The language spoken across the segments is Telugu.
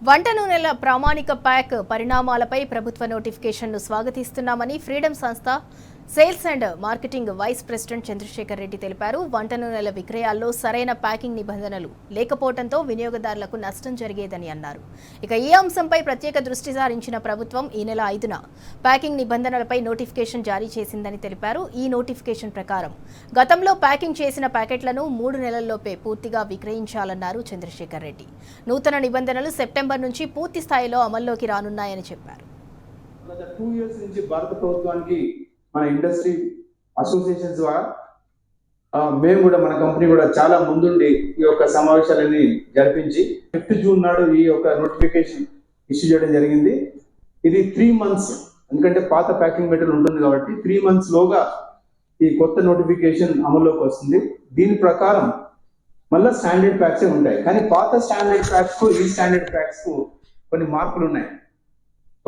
వంట నూనెల ప్రామాణిక ప్యాక్ పరిణామాలపై ప్రభుత్వ నోటిఫికేషన్ను స్వాగతిస్తున్నామని ఫ్రీడమ్ సంస్థ sales and marketing vice president Chandrasekhar Reddy తెలిపారు. వంట నూనెల విక్రయాల్లో సరైన ప్యాకింగ్ నిబంధనలు లేకపోవడంతో వినియోగదారులకు నష్టం జరిగేదని అన్నారు. ఇక ఈ అంశంపై ప్రత్యేక దృష్టి సారించిన ప్రభుత్వం ఈ నెల 5న ప్యాకింగ్ నిబంధనలపై నోటిఫికేషన్ జారీ చేసిందని తెలిపారు. ఈ నోటిఫికేషన్ ప్రకారం గతంలో ప్యాకింగ్ చేసిన ప్యాకెట్లను 3 నెలల్లోపే పూర్తిగా విక్రయించాలన్నారు చంద్రశేఖర్ రెడ్డి. నూతన నిబంధనలు సెప్టెంబర్ నుంచి పూర్తి స్థాయిలో అమల్లోకి రానున్నాయని చెప్పారు. గత 2 years నుంచి భారత ప్రభుత్వానికి మన ఇండస్ట్రీ అసోసియేషన్స్ ద్వారా మేము కూడా మన కంపెనీ కూడా చాలా ముందుండి ఈ యొక్క సమావేశాలని జరిపించి 5th జూన్ నాడు ఈ యొక్క నోటిఫికేషన్ ఇష్యూ చేయడం జరిగింది. ఇది 3 months, ఎందుకంటే పాత ప్యాకింగ్ మెటీరియల్ ఉంటుంది కాబట్టి 3 months లోగా ఈ కొత్త నోటిఫికేషన్ అమల్లోకి వస్తుంది. దీని ప్రకారం మళ్ళీ స్టాండర్డ్ ప్యాక్సే ఉంటాయి, కానీ పాత స్టాండర్డ్ ప్యాక్స్ కు ఈ స్టాండర్డ్ ప్యాక్స్ కు కొన్ని మార్పులు ఉన్నాయి.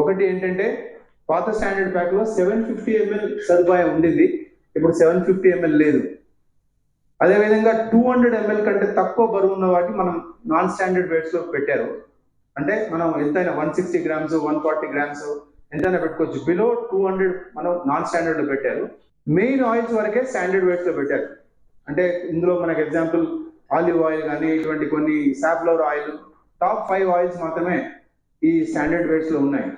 ఒకటి ఏంటంటే, పాత స్టాండర్డ్ ప్యాక్ లో 750 ml సదుపాయం ఉండింది, ఇప్పుడు 750 ml లేదు. అదేవిధంగా 200 ml కంటే తక్కువ బరువు ఉన్న వాటి మనం నాన్ స్టాండర్డ్ వెయిట్స్ లో పెట్టారు. అంటే మనం ఎంతైనా 160 grams 140 grams ఎంతైనా పెట్టుకోవచ్చు. బిలో 200 మనం నాన్ స్టాండర్డ్ లో పెట్టారు. మెయిన్ ఆయిల్స్ వరకే స్టాండర్డ్ వెయిట్స్ లో పెట్టారు. అంటే ఇందులో మనకు ఎగ్జాంపుల్ ఆలివ్ ఆయిల్ కానీ ఇటువంటి కొన్ని సాఫ్లవర్ ఆయిల్, టాప్ 5 ఆయిల్స్ మాత్రమే ఈ స్టాండర్డ్ వెయిట్స్ లో ఉన్నాయి.